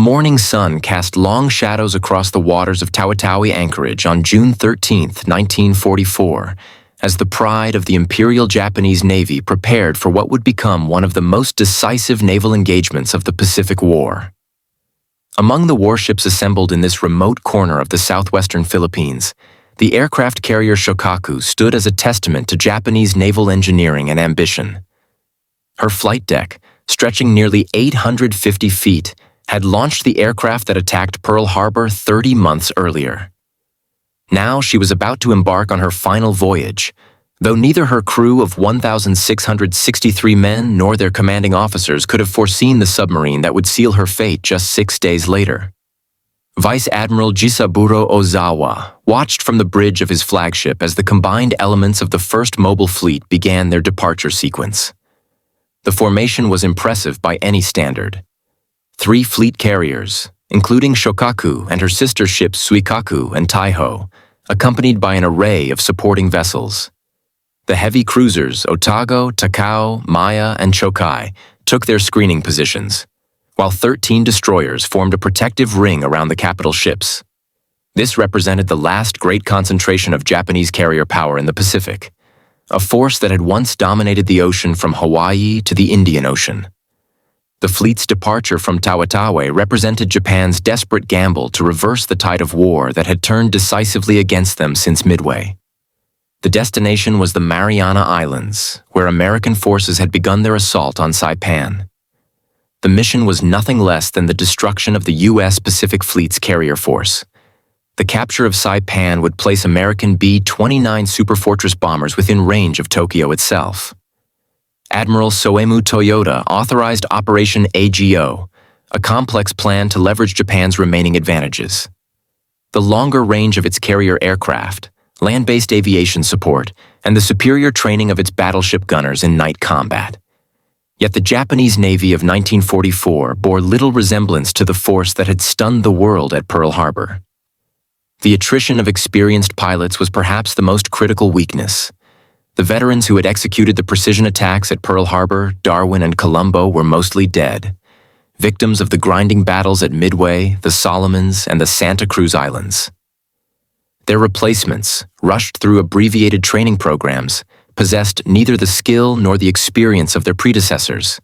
morning sun cast long shadows across the waters of Tauitaui Anchorage on June 13, 1944, as the pride of the Imperial Japanese Navy prepared for what would become one of the most decisive naval engagements of the Pacific War. Among the warships assembled in this remote corner of the southwestern Philippines, the aircraft carrier Shokaku stood as a testament to Japanese naval engineering and ambition. Her flight deck, stretching nearly 850 feet, had launched the aircraft that attacked Pearl Harbor 30 months earlier. Now she was about to embark on her final voyage, though neither her crew of 1,663 men nor their commanding officers could have foreseen the submarine that would seal her fate just 6 days later. Vice Admiral Ozawa watched from the bridge of his flagship as the combined elements of the first mobile fleet began their departure sequence. The formation was impressive by any standard. 3 fleet carriers, including Shokaku and her sister ships Suikaku and Taiho, accompanied by an array of supporting vessels. The heavy cruisers Otago, Takao, Maya, and Chokai took their screening positions, while 13 destroyers formed a protective ring around the capital ships. This represented the last great concentration of Japanese carrier power in the Pacific, a force that had once dominated the ocean from Hawaii to the Indian Ocean. The fleet's departure from Tauitaui represented Japan's desperate gamble to reverse the tide of war that had turned decisively against them since Midway. The destination was the Mariana Islands, where American forces had begun their assault on Saipan. The mission was nothing less than the destruction of the U.S. Pacific Fleet's carrier force. The capture of Saipan would place American B-29 Superfortress bombers within range of Tokyo itself. Admiral Soemu Toyota authorized Operation AGO, a complex plan to leverage Japan's remaining advantages. The longer range of its carrier aircraft, land-based aviation support, and the superior training of its battleship gunners in night combat. Yet the Japanese Navy of 1944 bore little resemblance to the force that had stunned the world at Pearl Harbor. The attrition of experienced pilots was perhaps the most critical weakness. The veterans who had executed the precision attacks at Pearl Harbor, Darwin, and Colombo were mostly dead, victims of the grinding battles at Midway, the Solomons, and the Santa Cruz Islands. Their replacements, rushed through abbreviated training programs, possessed neither the skill nor the experience of their predecessors.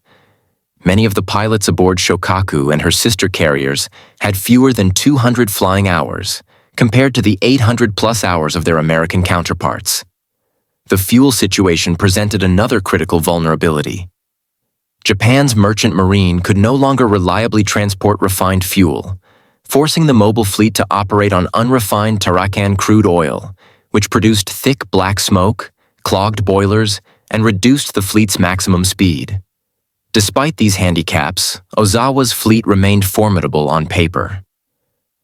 Many of the pilots aboard Shokaku and her sister carriers had fewer than 200 flying hours, compared to the 800-plus hours of their American counterparts. The fuel situation presented another critical vulnerability. Japan's merchant marine could no longer reliably transport refined fuel, forcing the mobile fleet to operate on unrefined Tarakan crude oil, which produced thick black smoke, clogged boilers, and reduced the fleet's maximum speed. Despite these handicaps, Ozawa's fleet remained formidable on paper.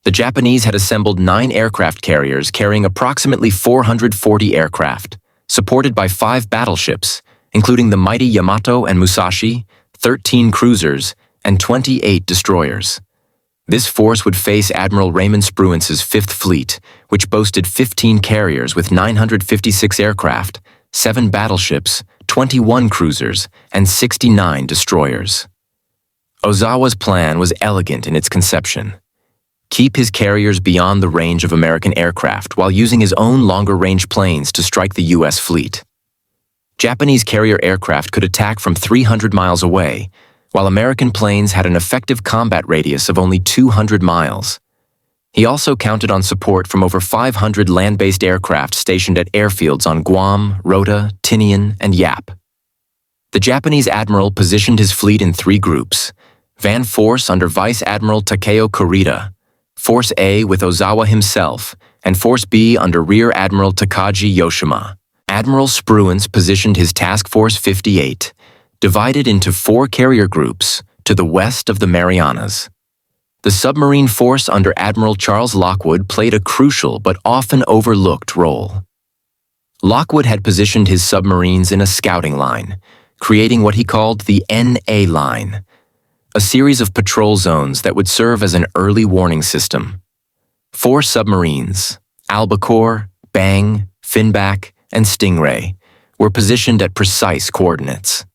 The Japanese had assembled 9 aircraft carriers carrying approximately 440 aircraft, supported by 5 battleships, including the mighty Yamato and Musashi, 13 cruisers, and 28 destroyers. This force would face Admiral Raymond Spruance's 5th Fleet, which boasted 15 carriers with 956 aircraft, 7 battleships, 21 cruisers, and 69 destroyers. Ozawa's plan was elegant in its conception. Keep his carriers beyond the range of American aircraft while using his own longer-range planes to strike the U.S. fleet. Japanese carrier aircraft could attack from 300 miles away, while American planes had an effective combat radius of only 200 miles. He also counted on support from over 500 land-based aircraft stationed at airfields on Guam, Rota, Tinian, and Yap. The Japanese admiral positioned his fleet in 3 groups: Van Force under Vice Admiral Takeo Kurita, Force A with Ozawa himself, and Force B under Rear Admiral Takagi Yoshima. Admiral Spruance positioned his Task Force 58, divided into 4 carrier groups, to the west of the Marianas. The submarine force under Admiral Charles Lockwood played a crucial but often overlooked role. Lockwood had positioned his submarines in a scouting line, creating what he called the NA line, a series of patrol zones that would serve as an early warning system. 4 submarines, Albacore, Bang, Finback, and Stingray, were positioned at precise coordinates.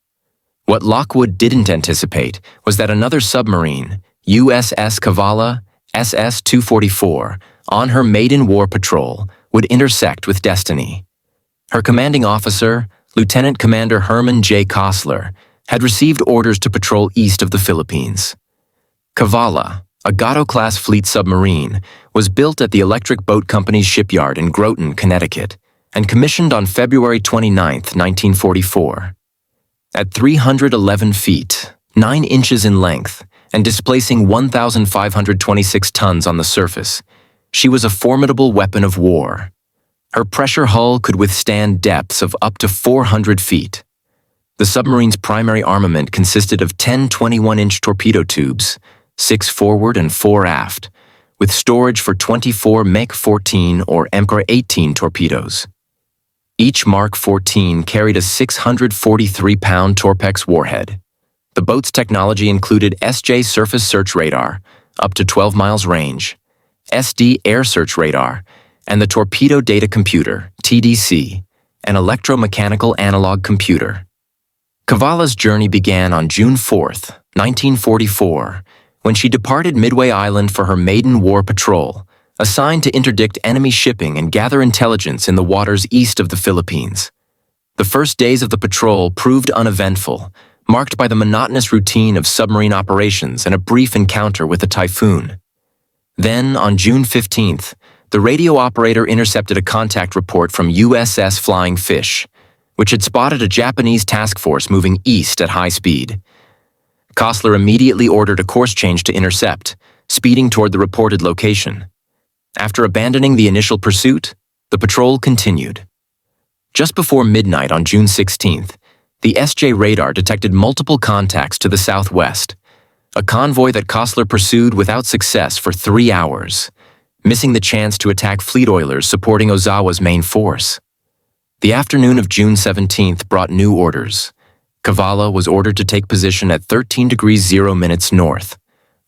What Lockwood didn't anticipate was that another submarine, USS Cavala, SS-244, on her maiden war patrol, would intersect with destiny. Her commanding officer, Lieutenant Commander Herman J. Kossler, had received orders to patrol east of the Philippines. Cavala, a Gato-class fleet submarine, was built at the Electric Boat Company's shipyard in Groton, Connecticut, and commissioned on February 29, 1944. At 311 feet, 9 inches in length, and displacing 1,526 tons on the surface, she was a formidable weapon of war. Her pressure hull could withstand depths of up to 400 feet. The submarine's primary armament consisted of 10 21-inch torpedo tubes, 6 forward and 4 aft, with storage for 24 Mech 14 or Emperor 18 torpedoes. Each Mark 14 carried a 643-pound Torpex warhead. The boat's technology included SJ surface search radar, up to 12 miles range, SD air search radar, and the Torpedo Data Computer, TDC, an electromechanical analog computer. Cavala's journey began on June 4, 1944, when she departed Midway Island for her maiden war patrol, assigned to interdict enemy shipping and gather intelligence in the waters east of the Philippines. The first days of the patrol proved uneventful, marked by the monotonous routine of submarine operations and a brief encounter with a typhoon. Then, on June 15th, the radio operator intercepted a contact report from USS Flying Fish, which had spotted a Japanese task force moving east at high speed. Kossler immediately ordered a course change to intercept, speeding toward the reported location. After abandoning the initial pursuit, the patrol continued. Just before midnight on June 16th, the SJ radar detected multiple contacts to the southwest, a convoy that Kossler pursued without success for 3 hours, missing the chance to attack fleet oilers supporting Ozawa's main force. The afternoon of June 17th brought new orders. Cavala was ordered to take position at 13 degrees 0 minutes north,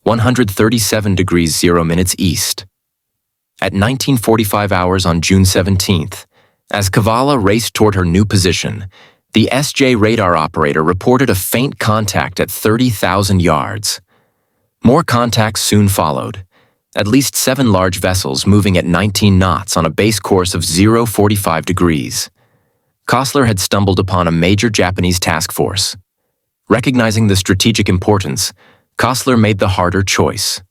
137 degrees 0 minutes east. At 1945 hours on June 17th, as Cavala raced toward her new position, the SJ radar operator reported a faint contact at 30,000 yards. More contacts soon followed, at least 7 large vessels moving at 19 knots on a base course of 045 degrees. Kossler had stumbled upon a major Japanese task force. Recognizing the strategic importance, Kossler made the harder choice: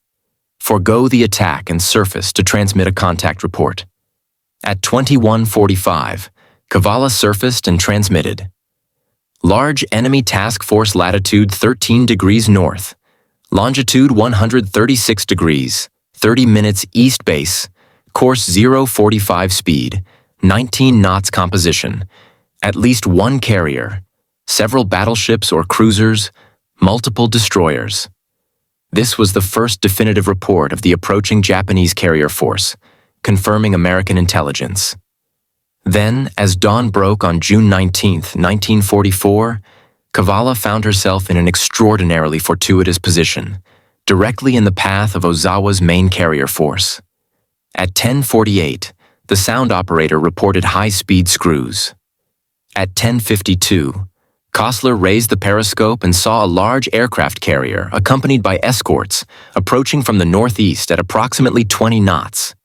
forego the attack and surface to transmit a contact report. At 21:45, Cavala surfaced and transmitted. Large enemy task force latitude 13 degrees north, longitude 136 degrees, 30 minutes east base, course 045 speed, 19 knots composition, at least 1 carrier, several battleships or cruisers, multiple destroyers. This was the first definitive report of the approaching Japanese carrier force, confirming American intelligence. Then, as dawn broke on June 19, 1944, Cavala found herself in an extraordinarily fortuitous position, directly in the path of Ozawa's main carrier force. At 10:48, the sound operator reported high-speed screws. At 10:52, Kossler raised the periscope and saw a large aircraft carrier accompanied by escorts approaching from the northeast at approximately 20 knots.